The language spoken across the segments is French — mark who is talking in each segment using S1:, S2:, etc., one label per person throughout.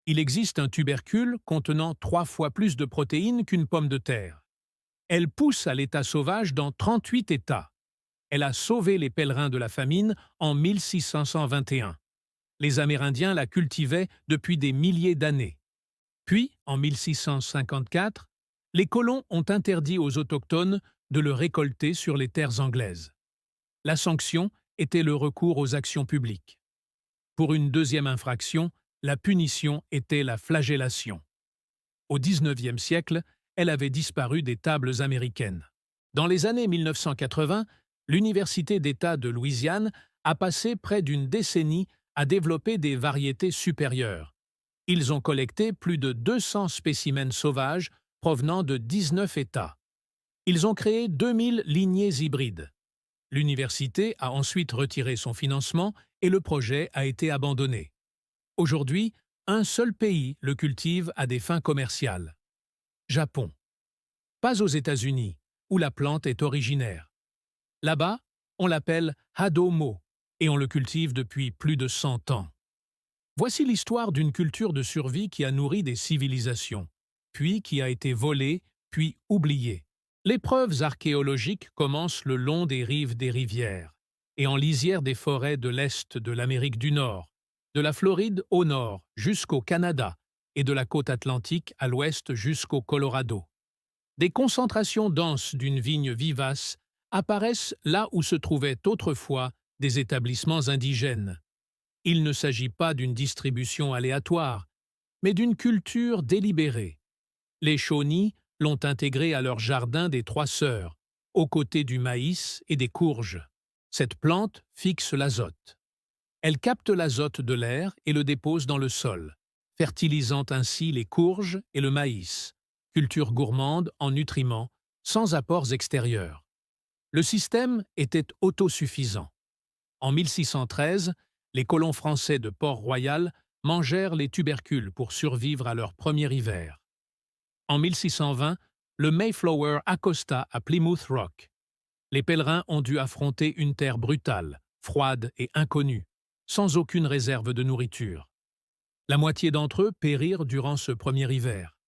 S1: Il existe un tubercule contenant 3 fois plus de protéines qu'une pomme de terre. Elle pousse à l'état sauvage dans 38 États. Elle a sauvé les pèlerins de la famine en 1621. Les Amérindiens la cultivaient depuis des milliers d'années. Puis, en 1654, les colons ont interdit aux autochtones de le récolter sur les terres anglaises. La sanction était le recours aux actions publiques. Pour une deuxième infraction, la punition était la flagellation. Au XIXe siècle, elle avait disparu des tables américaines. Dans les années 1980, l'Université d'État de Louisiane a passé près d'une décennie à développer des variétés supérieures. Ils ont collecté plus de 200 spécimens sauvages provenant de 19 États. Ils ont créé 2000 lignées hybrides. L'université a ensuite retiré son financement et le projet a été abandonné. Aujourd'hui, un seul pays le cultive à des fins commerciales. Japon. Pas aux États-Unis, où la plante est originaire. Là-bas, on l'appelle Hadomo et on le cultive depuis plus de 100 ans. Voici l'histoire d'une culture de survie qui a nourri des civilisations, puis qui a été volée, puis oubliée. Les preuves archéologiques commencent le long des rives des rivières et en lisière des forêts de l'Est de l'Amérique du Nord, de la Floride au nord jusqu'au Canada et de la côte atlantique à l'ouest jusqu'au Colorado. Des concentrations denses d'une vigne vivace apparaissent là où se trouvaient autrefois des établissements indigènes. Il ne s'agit pas d'une distribution aléatoire, mais d'une culture délibérée. Les Shawnees l'ont intégrée à leur jardin des Trois Sœurs, aux côtés du maïs et des courges. Cette plante fixe l'azote. Elle capte l'azote de l'air et le dépose dans le sol, fertilisant ainsi les courges et le maïs, culture gourmande en nutriments, sans apports extérieurs. Le système était autosuffisant. En 1613, les colons français de Port-Royal mangèrent les tubercules pour survivre à leur premier hiver. En 1620, le Mayflower accosta à Plymouth Rock. Les pèlerins ont dû affronter une terre brutale, froide et inconnue, sans aucune réserve de nourriture. La moitié d'entre eux périrent durant ce premier hiver.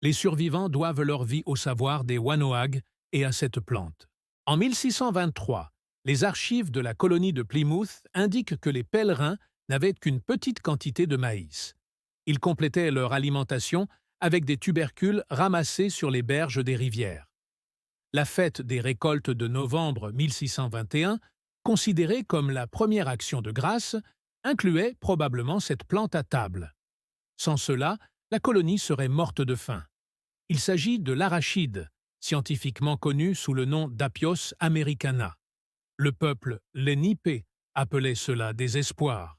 S1: Les survivants doivent leur vie au savoir des Waноags et à cette plante. En 1623, les archives de la colonie de Plymouth indiquent que les pèlerins n'avaient qu'une petite quantité de maïs. Ils complétaient leur alimentation avec des tubercules ramassés sur les berges des rivières. La fête des récoltes de novembre 1621, considérée comme la première action de grâce, incluait probablement cette plante à table. Sans cela, la colonie serait morte de faim. Il s'agit de l'arachide, scientifiquement connu sous le nom d'Apios americana. Le peuple Lénipe appelait cela des espoirs.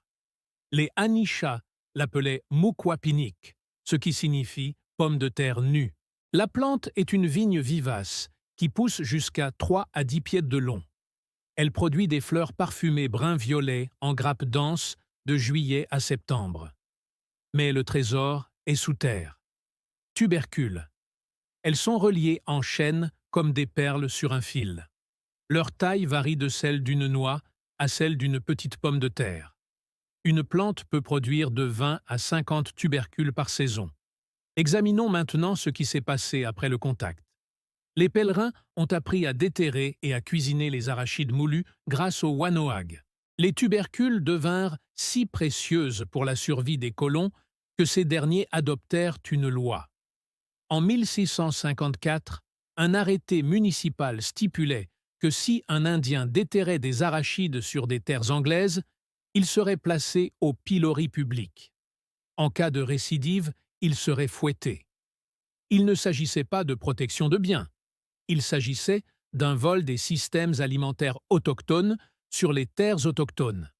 S1: Les Anisha l'appelaient Mukwapinic, ce qui signifie pomme de terre nue. La plante est une vigne vivace qui pousse jusqu'à 3 à 10 pieds de long. Elle produit des fleurs parfumées brun-violet en grappes denses de juillet à septembre. Mais le trésor est sous terre. Tubercules. Elles sont reliées en chaînes comme des perles sur un fil. Leur taille varie de celle d'une noix à celle d'une petite pomme de terre. Une plante peut produire de 20 à 50 tubercules par saison. Examinons maintenant ce qui s'est passé après le contact. Les pèlerins ont appris à déterrer et à cuisiner les arachides moulus grâce aux Waноags. Les tubercules devinrent si précieuses pour la survie des colons que ces derniers adoptèrent une loi. En 1654, un arrêté municipal stipulait que si un Indien déterrait des arachides sur des terres anglaises, il serait placé au pilori public. En cas de récidive, il serait fouetté. Il ne s'agissait pas de protection de biens. Il s'agissait d'un vol des systèmes alimentaires autochtones sur les terres autochtones.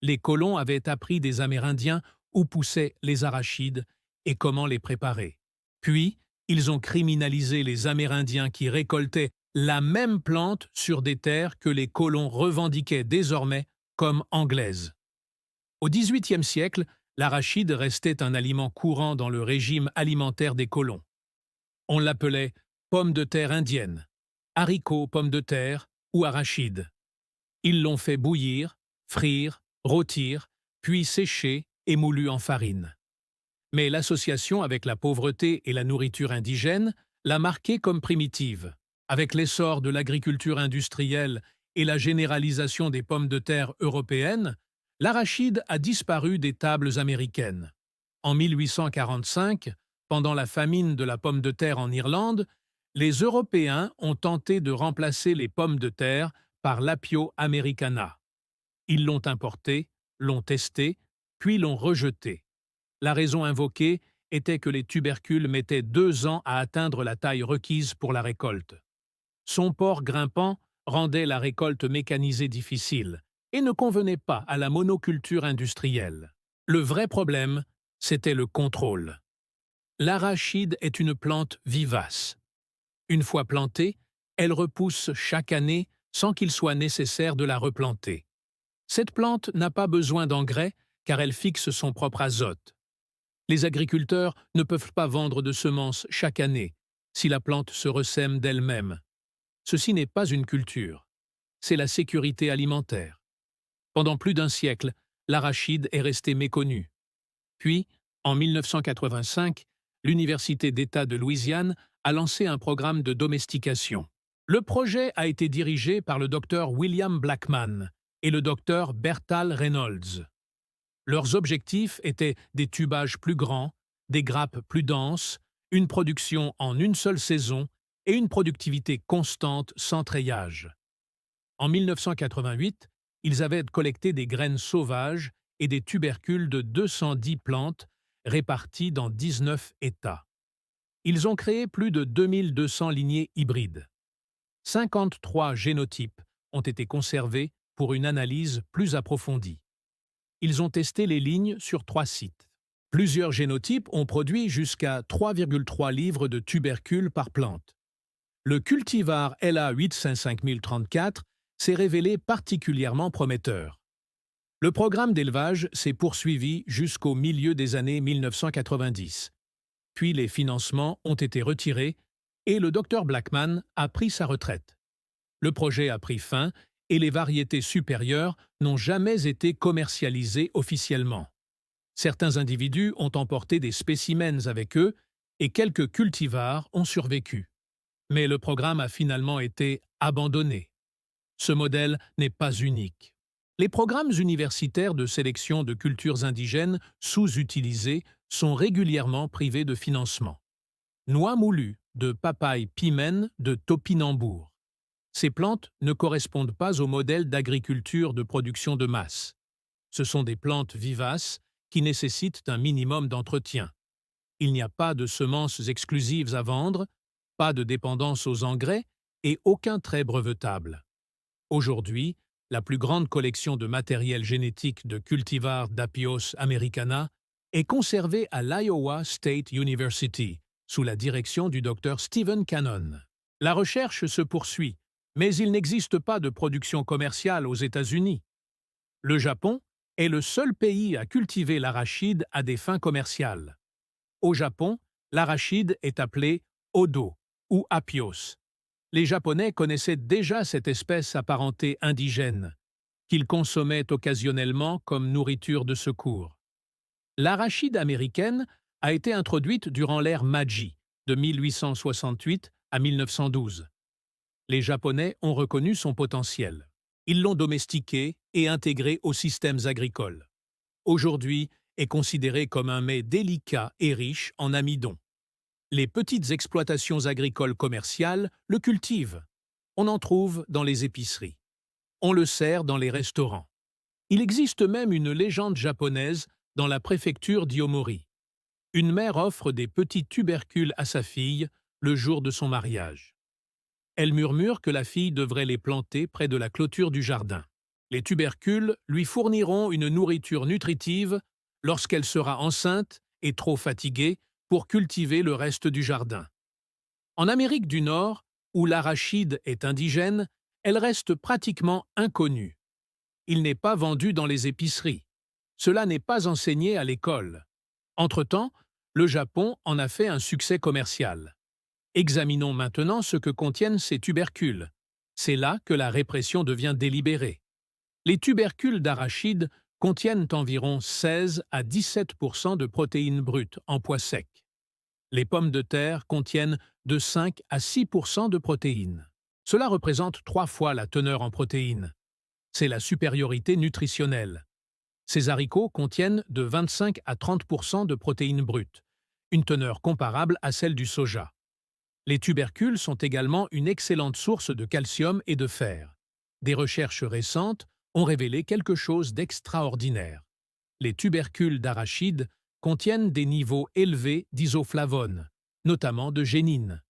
S1: Les colons avaient appris des Amérindiens où poussaient les arachides et comment les préparer. Puis, ils ont criminalisé les Amérindiens qui récoltaient la même plante sur des terres que les colons revendiquaient désormais comme anglaises. Au XVIIIe siècle, l'arachide restait un aliment courant dans le régime alimentaire des colons. On l'appelait pomme de terre indienne, haricot pomme de terre ou arachide. Ils l'ont fait bouillir, frire, rôtir, puis sécher et moulu en farine. Mais l'association avec la pauvreté et la nourriture indigène l'a marquée comme primitive. Avec l'essor de l'agriculture industrielle et la généralisation des pommes de terre européennes, l'arachide a disparu des tables américaines. En 1845, pendant la famine de la pomme de terre en Irlande, les Européens ont tenté de remplacer les pommes de terre par l'Apio americana. Ils l'ont importé, l'ont testé, puis l'ont rejeté. La raison invoquée était que les tubercules mettaient 2 ans à atteindre la taille requise pour la récolte. Son port grimpant rendait la récolte mécanisée difficile et ne convenait pas à la monoculture industrielle. Le vrai problème, c'était le contrôle. L'arachide est une plante vivace. Une fois plantée, elle repousse chaque année sans qu'il soit nécessaire de la replanter. Cette plante n'a pas besoin d'engrais car elle fixe son propre azote. Les agriculteurs ne peuvent pas vendre de semences chaque année si la plante se ressème d'elle-même. Ceci n'est pas une culture, c'est la sécurité alimentaire. Pendant plus d'un siècle, l'arachide est resté méconnu. Puis, en 1985, l'Université d'État de Louisiane a lancé un programme de domestication. Le projet a été dirigé par le docteur William Blackman et le docteur Bertal Reynolds. Leurs objectifs étaient des tubages plus grands, des grappes plus denses, une production en une seule saison et une productivité constante sans treillage. En 1988, ils avaient collecté des graines sauvages et des tubercules de 210 plantes réparties dans 19 États. Ils ont créé plus de 2200 lignées hybrides. 53 génotypes ont été conservés pour une analyse plus approfondie. Ils ont testé les lignes sur 3 sites. Plusieurs génotypes ont produit jusqu'à 3,3 livres de tubercules par plante. Le cultivar LA85034 s'est révélé particulièrement prometteur. Le programme d'élevage s'est poursuivi jusqu'au milieu des années 1990. Puis les financements ont été retirés et le Dr Blackman a pris sa retraite. Le projet a pris fin et les variétés supérieures n'ont jamais été commercialisées officiellement. Certains individus ont emporté des spécimens avec eux et quelques cultivars ont survécu. Mais le programme a finalement été abandonné. Ce modèle n'est pas unique. Les programmes universitaires de sélection de cultures indigènes sous-utilisées sont régulièrement privés de financement. Noix moulues de papaye pimène de topinambour. Ces plantes ne correspondent pas au modèle d'agriculture de production de masse. Ce sont des plantes vivaces qui nécessitent un minimum d'entretien. Il n'y a pas de semences exclusives à vendre, pas de dépendance aux engrais et aucun trait brevetable. Aujourd'hui, la plus grande collection de matériel génétique de cultivars d'Apios americana est conservée à l'Iowa State University, sous la direction du Dr Stephen Cannon. La recherche se poursuit, mais il n'existe pas de production commerciale aux États-Unis. Le Japon est le seul pays à cultiver l'arachide à des fins commerciales. Au Japon, l'arachide est appelé Odo ou Apios. Les Japonais connaissaient déjà cette espèce apparentée indigène, qu'ils consommaient occasionnellement comme nourriture de secours. L'arachide américaine a été introduite durant l'ère Meiji, de 1868 à 1912. Les Japonais ont reconnu son potentiel. Ils l'ont domestiqué et intégré aux systèmes agricoles. Aujourd'hui, est considéré comme un mets délicat et riche en amidon. Les petites exploitations agricoles commerciales le cultivent. On en trouve dans les épiceries. On le sert dans les restaurants. Il existe même une légende japonaise dans la préfecture d'Iomori. Une mère offre des petits tubercules à sa fille le jour de son mariage. Elle murmure que la fille devrait les planter près de la clôture du jardin. Les tubercules lui fourniront une nourriture nutritive lorsqu'elle sera enceinte et trop fatiguée pour cultiver le reste du jardin. En Amérique du Nord, où l'arachide est indigène, elle reste pratiquement inconnue. Il n'est pas vendu dans les épiceries. Cela n'est pas enseigné à l'école. Entre-temps, le Japon en a fait un succès commercial. Examinons maintenant ce que contiennent ces tubercules. C'est là que la répression devient délibérée. Les tubercules d'arachide contiennent environ 16 à 17% de protéines brutes en poids sec. Les pommes de terre contiennent de 5 à 6% de protéines. Cela représente 3 fois la teneur en protéines. C'est la supériorité nutritionnelle. Ces haricots contiennent de 25 à 30% de protéines brutes, une teneur comparable à celle du soja. Les tubercules sont également une excellente source de calcium et de fer. Des recherches récentes ont révélé quelque chose d'extraordinaire. Les tubercules d'arachide contiennent des niveaux élevés d'isoflavones, notamment de génine.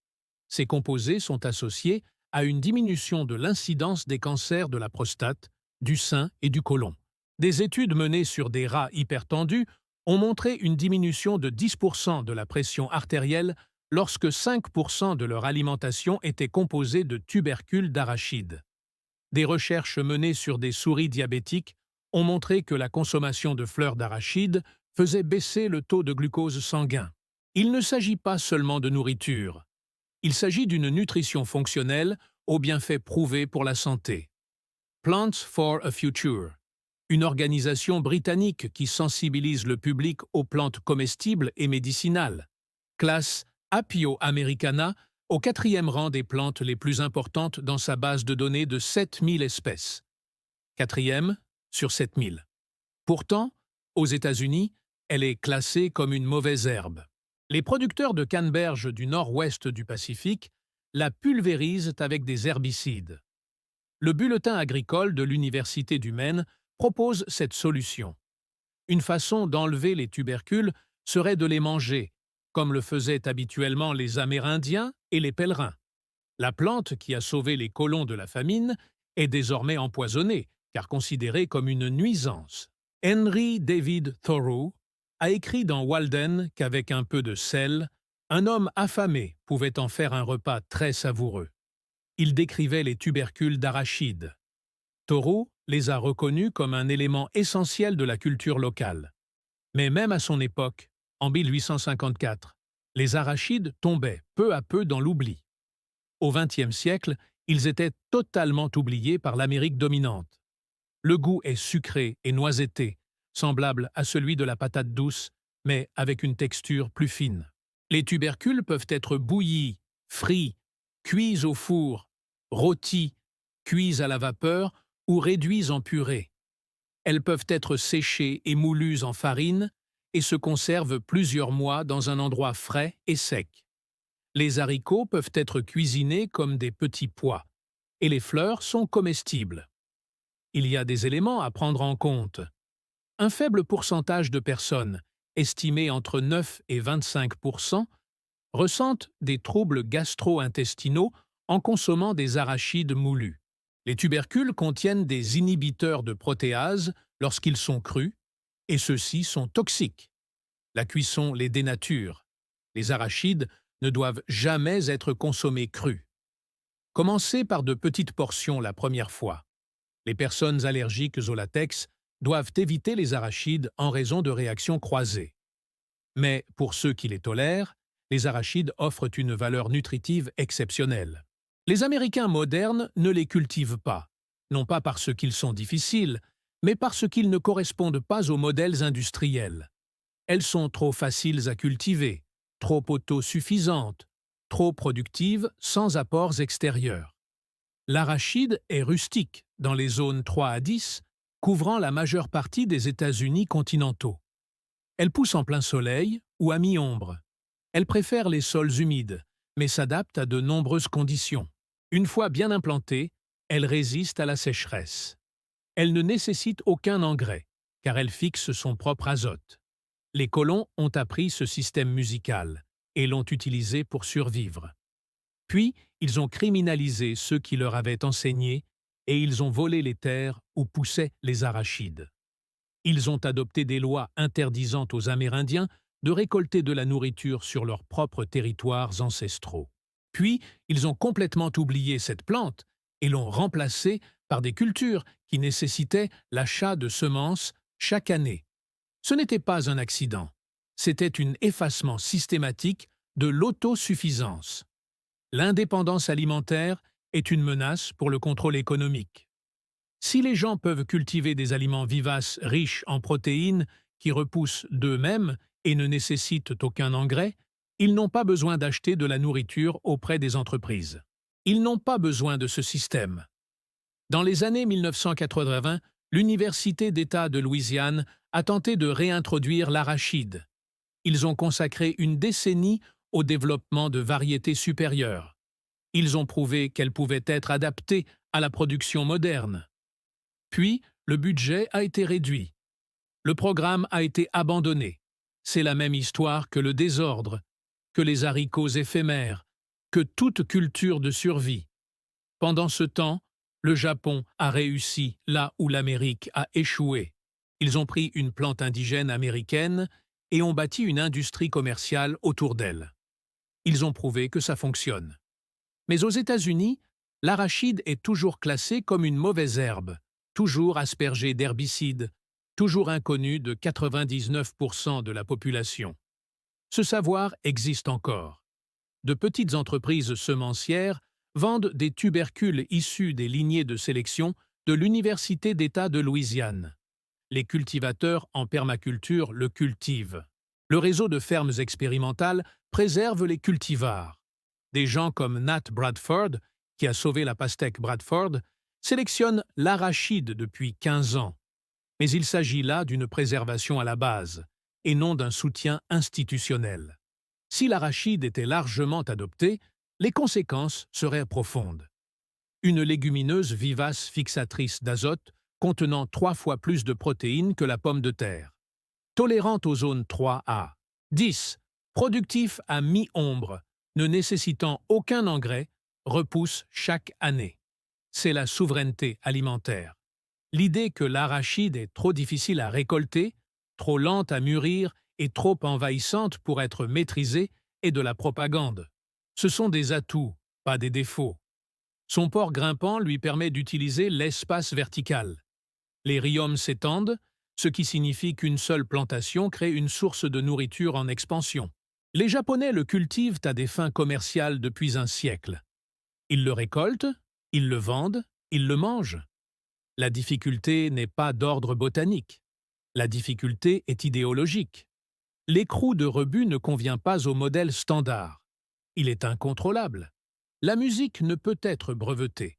S1: Ces composés sont associés à une diminution de l'incidence des cancers de la prostate, du sein et du côlon. Des études menées sur des rats hypertendus ont montré une diminution de 10% de la pression artérielle lorsque 5% de leur alimentation était composée de tubercules d'arachide. Des recherches menées sur des souris diabétiques ont montré que la consommation de fleurs d'arachide faisait baisser le taux de glucose sanguin. Il ne s'agit pas seulement de nourriture. Il s'agit d'une nutrition fonctionnelle aux bienfaits prouvés pour la santé. Plants for a Future, une organisation britannique qui sensibilise le public aux plantes comestibles et médicinales, classe Apio americana au 4e rang des plantes les plus importantes dans sa base de données de 7000 espèces. 4e sur 7000. Pourtant, aux États-Unis, elle est classée comme une mauvaise herbe. Les producteurs de canneberge du nord-ouest du Pacifique la pulvérisent avec des herbicides. Le bulletin agricole de l'Université du Maine propose cette solution. Une façon d'enlever les tubercules serait de les manger, comme le faisaient habituellement les Amérindiens et les pèlerins. La plante qui a sauvé les colons de la famine est désormais empoisonnée, car considérée comme une nuisance. Henry David Thoreau a écrit dans Walden qu'avec un peu de sel, un homme affamé pouvait en faire un repas très savoureux. Il décrivait les tubercules d'arachide. Thoreau les a reconnus comme un élément essentiel de la culture locale. Mais même à son époque, en 1854, les arachides tombaient peu à peu dans l'oubli. Au XXe siècle, ils étaient totalement oubliés par l'Amérique dominante. Le goût est sucré et noisetté, semblable à celui de la patate douce, mais avec une texture plus fine. Les tubercules peuvent être bouillis, frits, cuits au four, rôtis, cuits à la vapeur ou réduits en purée. Elles peuvent être séchées et moulues en farine et se conservent plusieurs mois dans un endroit frais et sec. Les haricots peuvent être cuisinés comme des petits pois, et les fleurs sont comestibles. Il y a des éléments à prendre en compte. Un faible pourcentage de personnes, estimé entre 9 et 25%, ressentent des troubles gastro-intestinaux en consommant des arachides moulus. Les tubercules contiennent des inhibiteurs de protéase lorsqu'ils sont crus, et ceux-ci sont toxiques. La cuisson les dénature. Les arachides ne doivent jamais être consommés crus. Commencez par de petites portions la première fois. Les personnes allergiques au latex doivent éviter les arachides en raison de réactions croisées. Mais pour ceux qui les tolèrent, les arachides offrent une valeur nutritive exceptionnelle. Les Américains modernes ne les cultivent pas, non pas parce qu'ils sont difficiles, mais parce qu'ils ne correspondent pas aux modèles industriels. Elles sont trop faciles à cultiver, trop autosuffisantes, trop productives sans apports extérieurs. L'arachide est rustique dans les zones 3 à 10, couvrant la majeure partie des États-Unis continentaux. Elle pousse en plein soleil ou à mi-ombre. Elle préfère les sols humides, mais s'adapte à de nombreuses conditions. Une fois bien implantée, elle résiste à la sécheresse. Elle ne nécessite aucun engrais, car elle fixe son propre azote. Les colons ont appris ce système musical et l'ont utilisé pour survivre. Puis, ils ont criminalisé ceux qui leur avaient enseigné et ils ont volé les terres où poussaient les arachides. Ils ont adopté des lois interdisant aux Amérindiens de récolter de la nourriture sur leurs propres territoires ancestraux. Puis, ils ont complètement oublié cette plante et l'ont remplacée par des cultures qui nécessitaient l'achat de semences chaque année. Ce n'était pas un accident, c'était un effacement systématique de l'autosuffisance. L'indépendance alimentaire est une menace pour le contrôle économique. Si les gens peuvent cultiver des aliments vivaces riches en protéines qui repoussent d'eux-mêmes et ne nécessitent aucun engrais, ils n'ont pas besoin d'acheter de la nourriture auprès des entreprises. Ils n'ont pas besoin de ce système. Dans les années 1980, l'Université d'État de Louisiane a tenté de réintroduire l'arachide. Ils ont consacré une décennie au développement de variétés supérieures. Ils ont prouvé qu'elles pouvaient être adaptées à la production moderne. Puis, le budget a été réduit. Le programme a été abandonné. C'est la même histoire que le désordre, que les haricots éphémères, que toute culture de survie. Pendant ce temps, le Japon a réussi là où l'Amérique a échoué. Ils ont pris une plante indigène américaine et ont bâti une industrie commerciale autour d'elle. Ils ont prouvé que ça fonctionne. Mais aux États-Unis, l'arachide est toujours classé comme une mauvaise herbe, toujours aspergée d'herbicides, toujours inconnue de 99% de la population. Ce savoir existe encore. De petites entreprises semencières vendent des tubercules issus des lignées de sélection de l'Université d'État de Louisiane. Les cultivateurs en permaculture le cultivent. Le réseau de fermes expérimentales préserve les cultivars. Des gens comme Nat Bradford, qui a sauvé la pastèque Bradford, sélectionnent l'arachide depuis 15 ans. Mais il s'agit là d'une préservation à la base, et non d'un soutien institutionnel. Si l'arachide était largement adopté, les conséquences seraient profondes. Une légumineuse vivace fixatrice d'azote contenant 3 fois plus de protéines que la pomme de terre. Tolérante aux zones 3A. 10. Productif à mi-ombre, ne nécessitant aucun engrais, repousse chaque année. C'est la souveraineté alimentaire. L'idée que l'arachide est trop difficile à récolter, trop lente à mûrir et trop envahissante pour être maîtrisée est de la propagande. Ce sont des atouts, pas des défauts. Son port grimpant lui permet d'utiliser l'espace vertical. Les rhizomes s'étendent, ce qui signifie qu'une seule plantation crée une source de nourriture en expansion. Les Japonais le cultivent à des fins commerciales depuis un siècle. Ils le récoltent, ils le vendent, ils le mangent. La difficulté n'est pas d'ordre botanique. La difficulté est idéologique. L'écrou de rebut ne convient pas au modèle standard. Il est incontrôlable. La musique ne peut être brevetée.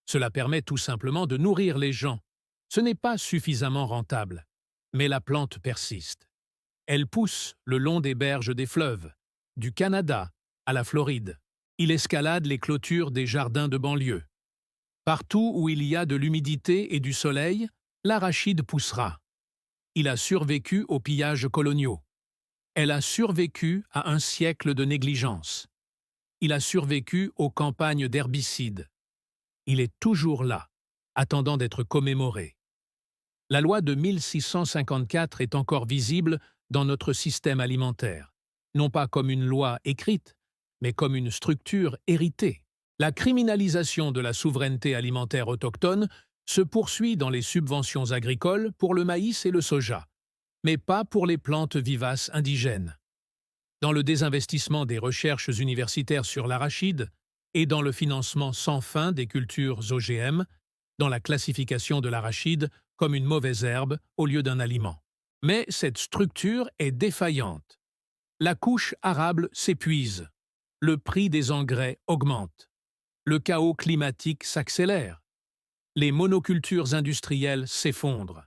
S1: Cela permet tout simplement de nourrir les gens. Ce n'est pas suffisamment rentable. Mais la plante persiste. Elle pousse le long des berges des fleuves, du Canada à la Floride. Il escalade les clôtures des jardins de banlieue. Partout où il y a de l'humidité et du soleil, l'arachide poussera. Il a survécu aux pillages coloniaux. Elle a survécu à un siècle de négligence. Il a survécu aux campagnes d'herbicides. Il est toujours là, attendant d'être commémoré. La loi de 1654 est encore visible dans notre système alimentaire, non pas comme une loi écrite, mais comme une structure héritée. La criminalisation de la souveraineté alimentaire autochtone se poursuit dans les subventions agricoles pour le maïs et le soja, mais pas pour les plantes vivaces indigènes. Dans le désinvestissement des recherches universitaires sur l'arachide et dans le financement sans fin des cultures OGM, dans la classification de l'arachide comme une mauvaise herbe au lieu d'un aliment. Mais cette structure est défaillante. La couche arable s'épuise. Le prix des engrais augmente. Le chaos climatique s'accélère. Les monocultures industrielles s'effondrent.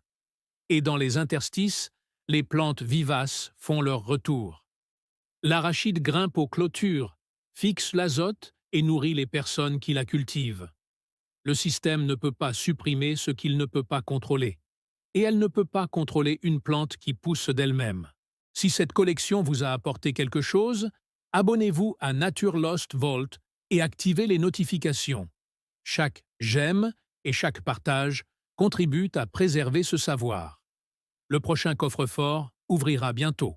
S1: Et dans les interstices, les plantes vivaces font leur retour. L'arachide grimpe aux clôtures, fixe l'azote et nourrit les personnes qui la cultivent. Le système ne peut pas supprimer ce qu'il ne peut pas contrôler. Et elle ne peut pas contrôler une plante qui pousse d'elle-même. Si cette collection vous a apporté quelque chose, abonnez-vous à Nature Lost Vault et activez les notifications. Chaque j'aime et chaque partage contribuent à préserver ce savoir. Le prochain coffre-fort ouvrira bientôt.